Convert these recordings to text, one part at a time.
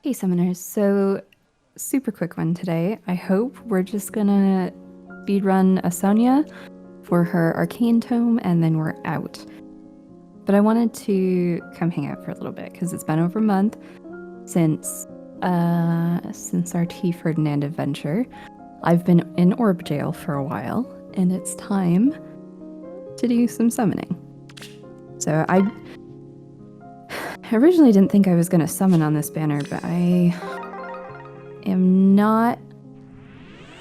Hey summoners, so super quick one today. I hope we're just gonna speedrun Asonia for her arcane tome and then we're out. But I wanted to come hang out for a little bit because it's been over a month since our T Ferdinand adventure. I've been in orb jail for a while and it's time to do some summoning. So I originally didn't think I was going to summon on this banner, but I am not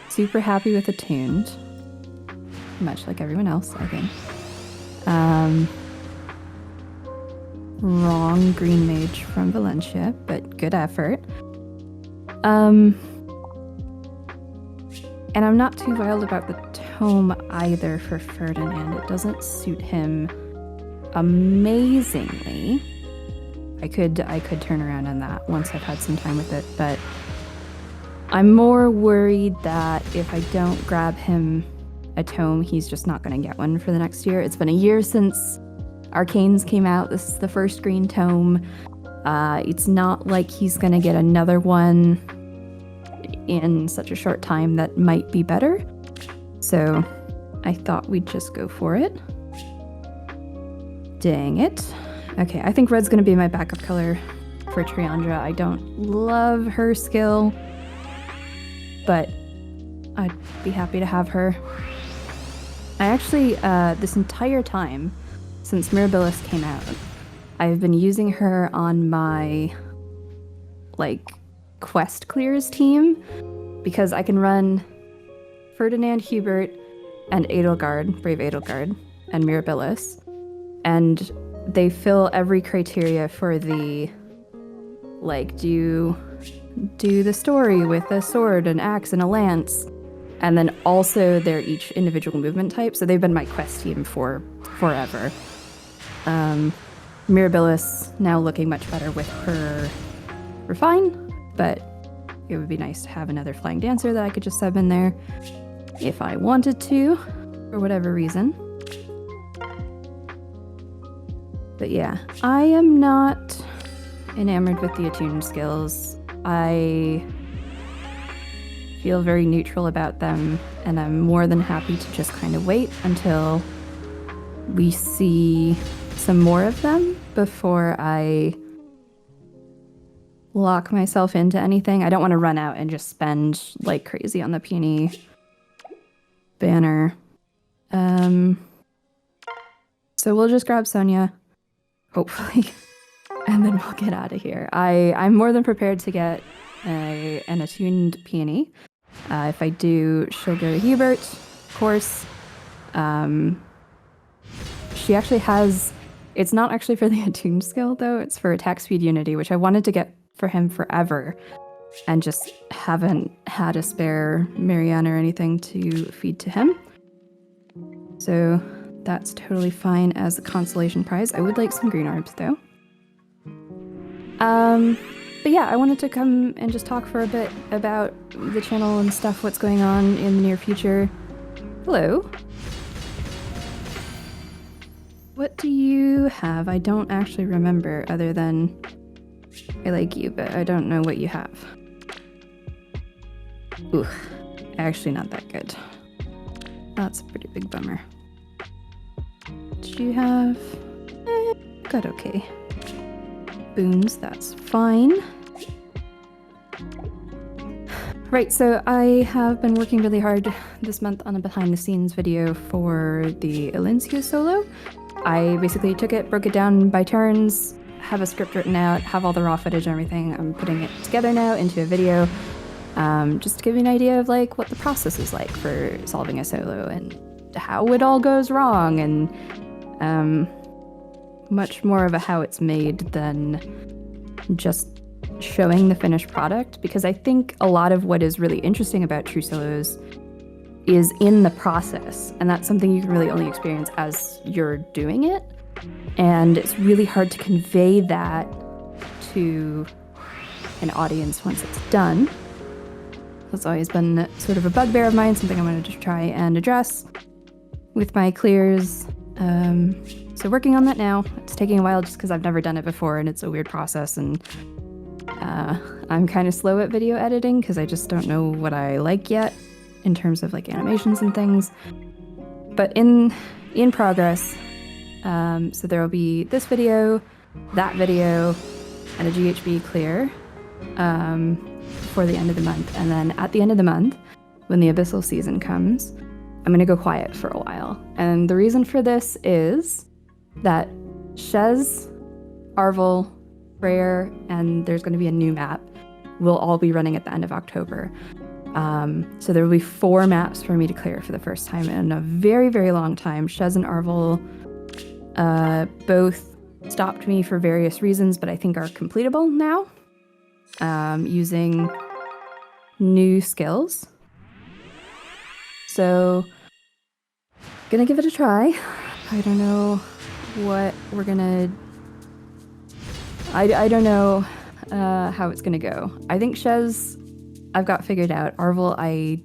super happy with Attuned. Much like everyone else, I think. Wrong green mage from Valencia, but good effort. And I'm not too wild about the tome either for Ferdinand. It doesn't suit him amazingly. I could turn around on that once I've had some time with it, but I'm more worried that if I don't grab him a tome, he's just not going to get one for the next year. It's been a year since Arcanes came out. This is the first green tome. It's not like he's going to get another one in such a short time that might be better. So I thought we'd just go for it. Dang it. Okay, I think red's going to be my backup color for Triandra. I don't love her skill, but I'd be happy to have her. I actually, this entire time, since Mirabilis came out, I've been using her on my, quest clears team, because I can run Ferdinand, Hubert, and Edelgard, Brave Edelgard, and Mirabilis, and they fill every criteria for the, do the story with a sword, an axe, and a lance. And then also they're each individual movement type. So they've been my quest team for forever. Mirabilis now looking much better with her Refine, but it would be nice to have another Flying Dancer that I could just sub in there if I wanted to, for whatever reason. But yeah, I am not enamored with the attuned skills. I feel very neutral about them, and I'm more than happy to just kind of wait until we see some more of them before I lock myself into anything. I don't want to run out and just spend like crazy on the Peony banner. So we'll just grab Sonia. Hopefully, and then we'll get out of here. I'm more than prepared to get an attuned Peony. If I do, she'll go to Hubert, of course. She actually has, it's not actually for the attuned skill though, it's for attack speed unity, which I wanted to get for him forever, and just haven't had a spare Marianne or anything to feed to him. So that's totally fine as a consolation prize. I would like some green orbs though. But yeah, I wanted to come and just talk for a bit about the channel and stuff, what's going on in the near future. Hello. What do you have? I don't actually remember, other than I like you, but I don't know what you have. Ooh, actually not that good. That's a pretty big bummer. Do you have? Got okay. Boons, that's fine. Right, so I have been working really hard this month on a behind the scenes video for the Elincia solo. I basically took it, broke it down by turns, have a script written out, have all the raw footage and everything. I'm putting it together now into a video, just to give you an idea of what the process is like for solving a solo and how it all goes wrong, and much more of a how it's made than just showing the finished product, because I think a lot of what is really interesting about true solos is in the process, and that's something you can really only experience as you're doing it, and it's really hard to convey that to an audience once it's done. That's always been sort of a bugbear of mine, something I wanted to try and address with my clears. So working on that now. It's taking a while just because I've never done it before and it's a weird process, and I'm kind of slow at video editing because I just don't know what I like yet in terms of like animations and things. But in progress, so there will be this video, that video, and a GHB clear for the end of the month. And then at the end of the month, when the Abyssal season comes, I'm going to go quiet for a while. And the reason for this is that Shez, Arvel, Freyr, and there's going to be a new map, will all be running at the end of October. So there will be 4 maps for me to clear for the first time in a very, very long time. Shez and Arvel both stopped me for various reasons, but I think are completable now, using new skills. So, gonna give it a try. I don't know what we're gonna... I don't know how it's gonna go. I think Shez, I've got figured out. Arvel, I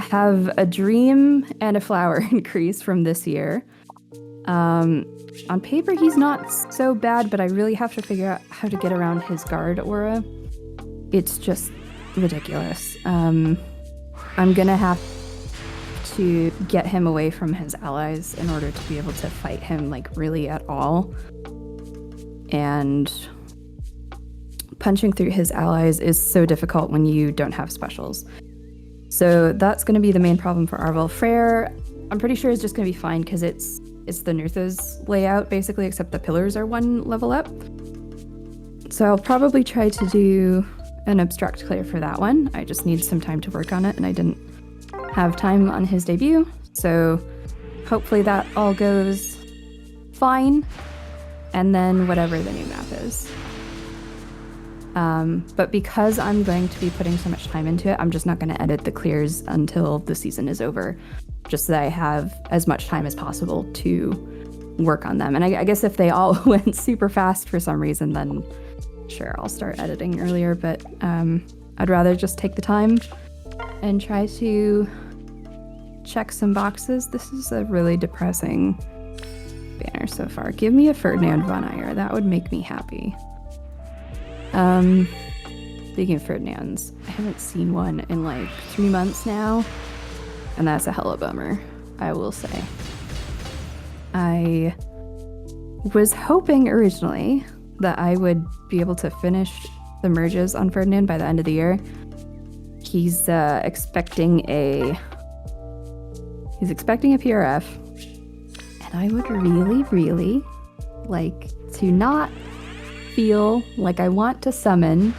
have a dream and a flower increase from this year. On paper, he's not so bad, but I really have to figure out how to get around his guard aura. It's just ridiculous. I'm gonna have to get him away from his allies in order to be able to fight him, like, really at all. And punching through his allies is so difficult when you don't have specials. So that's going to be the main problem for Arvel. Freyr, I'm pretty sure is just going to be fine because it's the Nurtha's layout, basically, except the pillars are 1 level up. So I'll probably try to do an obstruct clear for that one. I just need some time to work on it, and I didn't have time on his debut. So hopefully that all goes fine. And then whatever the new map is. But because I'm going to be putting so much time into it, I'm just not going to edit the clears until the season is over, just so that I have as much time as possible to work on them. And I guess if they all went super fast for some reason, then sure, I'll start editing earlier, but I'd rather just take the time and try to check some boxes. This is a really depressing banner so far. Give me a Ferdinand von Eyre. That would make me happy. Speaking of Ferdinands, I haven't seen one in like 3 months now, and that's a hella bummer, I will say. I was hoping originally that I would be able to finish the merges on Ferdinand by the end of the year. He's expecting a PRF. And I would really, really like to not feel like I want to summon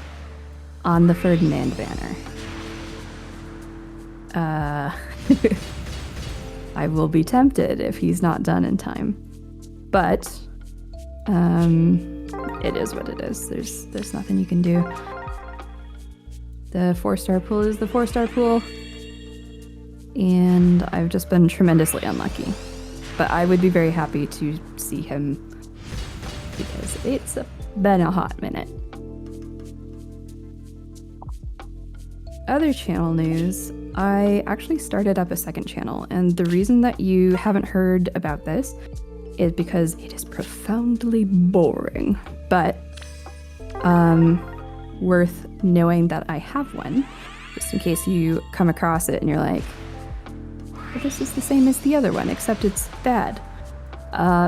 on the Ferdinand banner. I will be tempted if he's not done in time. But it is what it is. There's nothing you can do. The 4-star pool is the 4-star pool. And I've just been tremendously unlucky. But I would be very happy to see him because it's been a hot minute. Other channel news, I actually started up a second channel, and the reason that you haven't heard about this is because it is profoundly boring, but worth knowing that I have one, just in case you come across it and you're like, well, this is the same as the other one, except it's bad.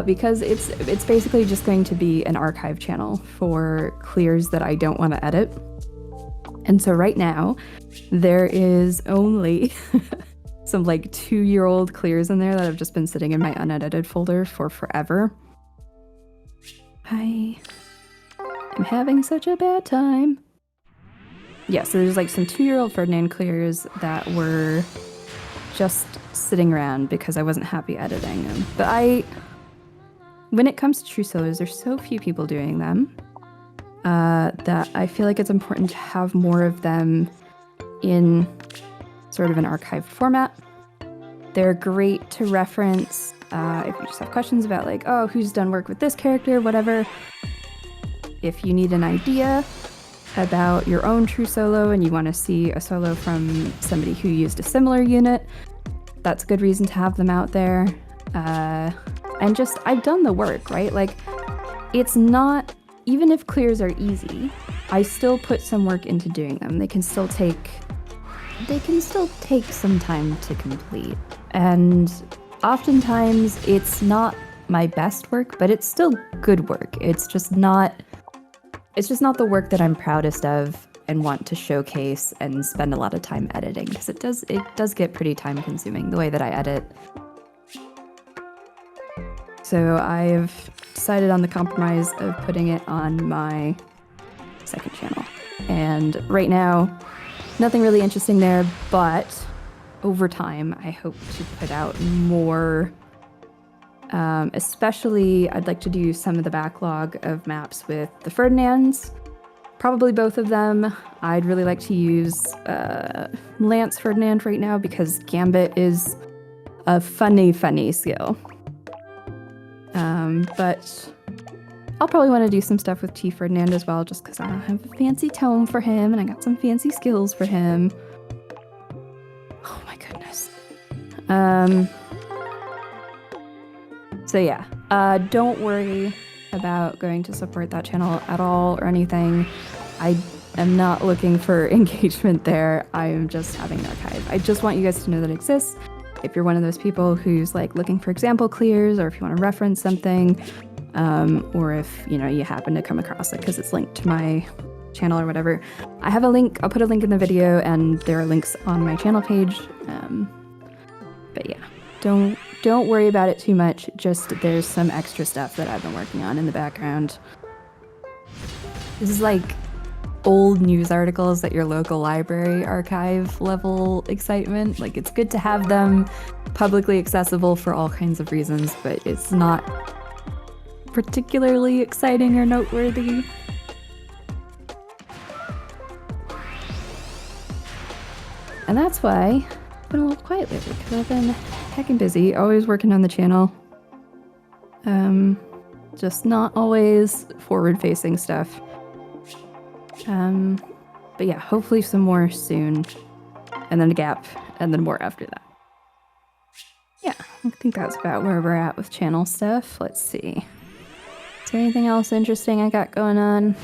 Because it's basically just going to be an archive channel for clears that I don't want to edit. And so right now, there is only some like 2-year-old clears in there that have just been sitting in my unedited folder for forever. I am having such a bad time. Yeah, so there's like some 2-year-old Ferdinand clears that were just sitting around because I wasn't happy editing them. But when it comes to true solos, there's so few people doing them that I feel like it's important to have more of them in sort of an archived format. They're great to reference if you just have questions about like, oh, who's done work with this character, whatever. If you need an idea about your own true solo and you want to see a solo from somebody who used a similar unit, that's a good reason to have them out there. And just, I've done the work, right? Like, it's not even if clears are easy, I still put some work into doing them. They can still take some time to complete. And oftentimes it's not my best work, but it's still good work. It's just not the work that I'm proudest of and want to showcase and spend a lot of time editing, because it does get pretty time consuming the way that I edit. So I've decided on the compromise of putting it on my second channel. And right now, nothing really interesting there, but over time, I hope to put out more. Especially, I'd like to do some of the backlog of maps with the Ferdinands. Probably both of them. I'd really like to use Lance Ferdinand right now because Gambit is a funny skill. But I'll probably want to do some stuff with T Ferdinand as well, just because I have a fancy tome for him and I got some fancy skills for him. Oh my goodness. So yeah, don't worry about going to support that channel at all or anything. I am not looking for engagement there. I'm just having an archive. I just want you guys to know that it exists. If you're one of those people who's like looking for example clears, or if you want to reference something, or if you happen to come across it because it's linked to my channel or whatever, I have a link. I'll put a link in the video, and there are links on my channel page. But yeah, don't worry about it too much. Just there's some extra stuff that I've been working on in the background. This is like old news articles at your local library archive level excitement. Like, it's good to have them publicly accessible for all kinds of reasons, but it's not particularly exciting or noteworthy. And that's why I've been a little quiet lately, because I've been heckin' busy, always working on the channel. Just not always forward-facing stuff. But yeah, hopefully some more soon, and then a gap, and then more after that. Yeah, I think that's about where we're at with channel stuff. Let's see. Is there anything else interesting I got going on?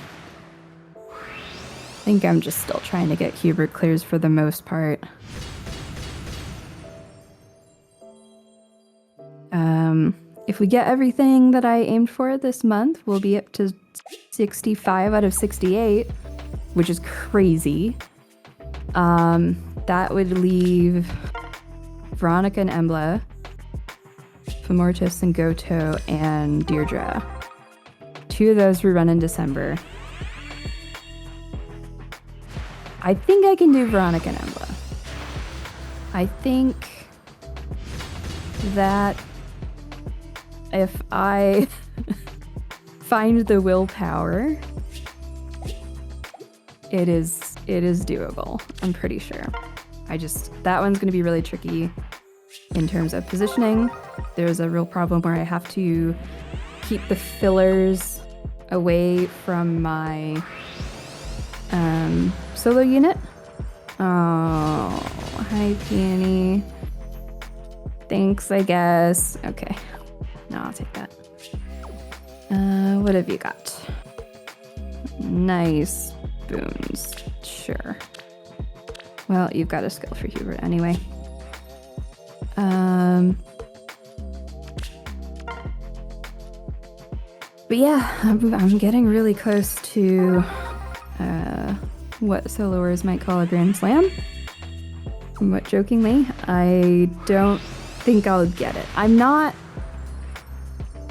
I think I'm just still trying to get Hubert clears for the most part. If we get everything that I aimed for this month, we'll be up to 65 out of 68, which is crazy. That would leave Veronica and Embla, Famortus and Goto, and Deirdre. 2 of those we run in December. I think I can do Veronica and Embla. I think that if I find the willpower, it is doable. I'm pretty sure. That one's going to be really tricky in terms of positioning. There's a real problem where I have to keep the fillers away from my solo unit. Oh, hi Peony. Thanks, I guess. Okay. No, I'll take that. What have you got? Nice boons. Sure. Well, you've got a skill for Hubert anyway. But yeah, I'm getting really close to what soloers might call a grand slam. Somewhat jokingly. I don't think I'll get it. I'm not...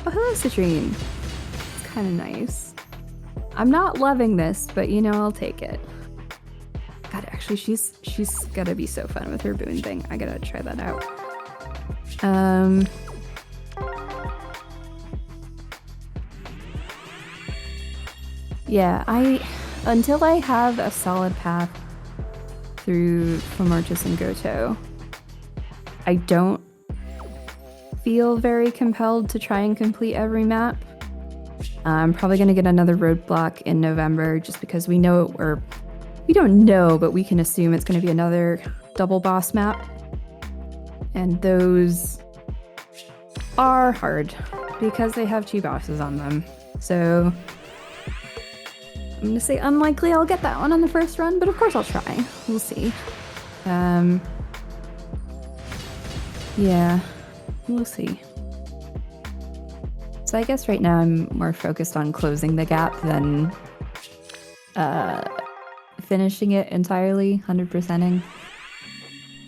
Oh, hello, Citrine. It's kind of nice. I'm not loving this, but I'll take it. God, actually, she's gotta be so fun with her boon thing. I gotta try that out. Yeah, until I have a solid path through Famortus and Goto, I don't feel very compelled to try and complete every map. I'm probably going to get another roadblock in November just because we know, or we don't know, but we can assume it's going to be another double boss map. And those are hard because they have 2 bosses on them. So I'm gonna say unlikely I'll get that one on the first run, but of course I'll try. We'll see. Yeah, we'll see. So I guess right now I'm more focused on closing the gap than finishing it entirely, 100%ing.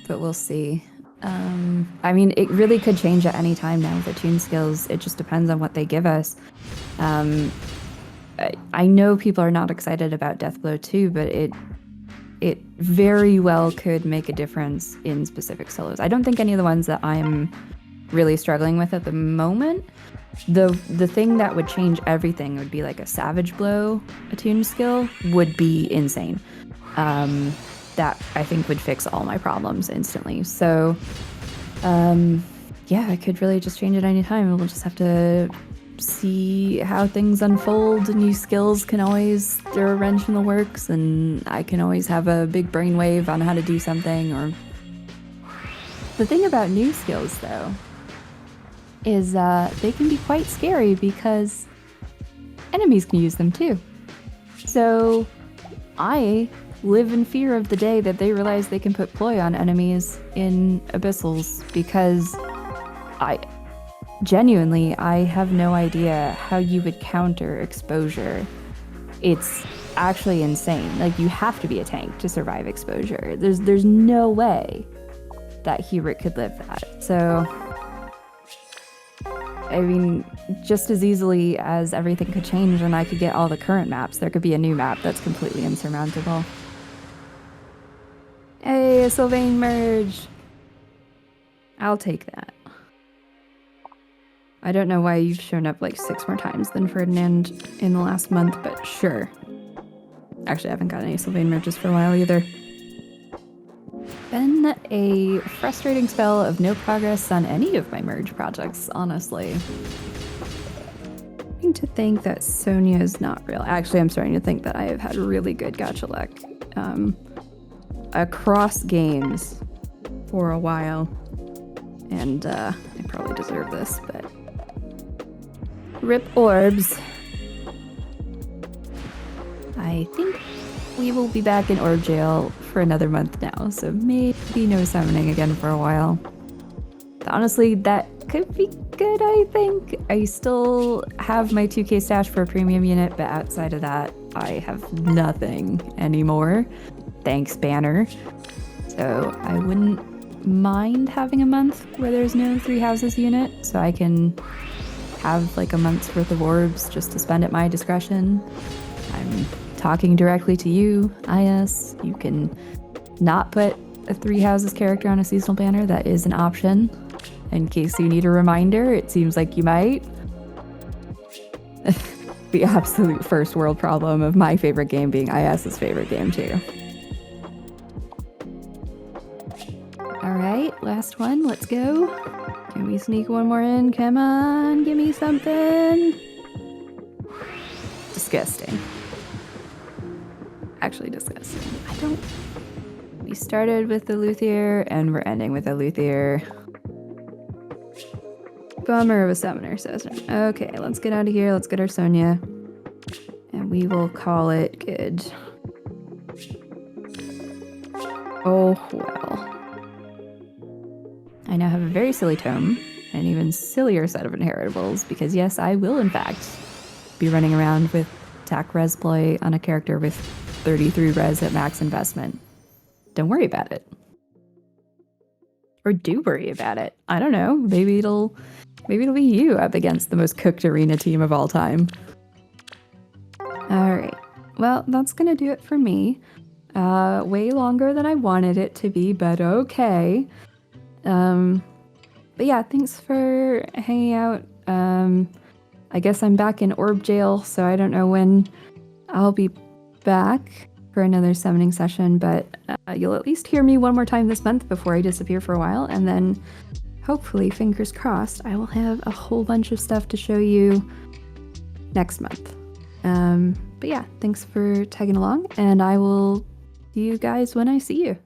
But we'll see. I mean, it really could change at any time now with Attuned skills. It just depends on what they give us. I know people are not excited about Deathblow 2, but it very well could make a difference in specific solos. I don't think any of the ones that I'm really struggling with at the moment. The thing that would change everything would be like a Savage Blow Attuned skill would be insane. That I think would fix all my problems instantly. So, yeah, it could really just change at any time. We'll just have to see how things unfold. New skills can always throw a wrench in the works, and I can always have a big brainwave on how to do something. Or the thing about new skills, though, is they can be quite scary because enemies can use them too. So I live in fear of the day that they realize they can put ploy on enemies in abyssals, because I have no idea how you would counter exposure. It's actually insane. Like, you have to be a tank to survive exposure. There's no way that Hubert could live that. So I mean, just as easily as everything could change and I could get all the current maps, there could be a new map that's completely insurmountable. Hey, a Sylvain merge! I'll take that. I don't know why you've shown up like 6 more times than Ferdinand in the last month, but sure. Actually, I haven't got any Sylvain merges for a while either. Been a frustrating spell of no progress on any of my merge projects, honestly. I'm starting to think that Sonia is not real. Actually, I'm starting to think that I have had really good gacha luck across games for a while. And I probably deserve this, but rip orbs. I think we will be back in orb jail for another month now, so maybe no summoning again for a while. But honestly, that could be good, I think. I still have my 2k stash for a premium unit, but outside of that, I have nothing anymore. Thanks, Banner. So I wouldn't mind having a month where there's no 3 houses unit, so I can have like a month's worth of orbs just to spend at my discretion. I'm talking directly to you, IS. You can not put a 3 houses character on a seasonal banner. That is an option. In case you need a reminder, it seems like you might. The absolute first world problem of my favorite game being IS's favorite game too. Alright, last one, let's go. Can we sneak one more in? Come on, give me something. Disgusting. Actually disgusting. We started with the Luthier and we're ending with a Luthier. Bummer of a summoner session. Okay, let's get out of here. Let's get our Sonia. And we will call it good. Oh, well. I now have a very silly tome, and an even sillier set of inheritables, because yes, I will in fact be running around with attack res ploy on a character with 33 res at max investment. Don't worry about it. Or do worry about it. I don't know. Maybe it'll be you up against the most cooked arena team of all time. Alright. Well, that's gonna do it for me. Way longer than I wanted it to be, but okay. But yeah, thanks for hanging out. I guess I'm back in orb jail, so I don't know when I'll be back for another summoning session, but you'll at least hear me one more time this month before I disappear for a while, and then hopefully, fingers crossed, I will have a whole bunch of stuff to show you next month. But yeah, thanks for tagging along, and I will see you guys when I see you.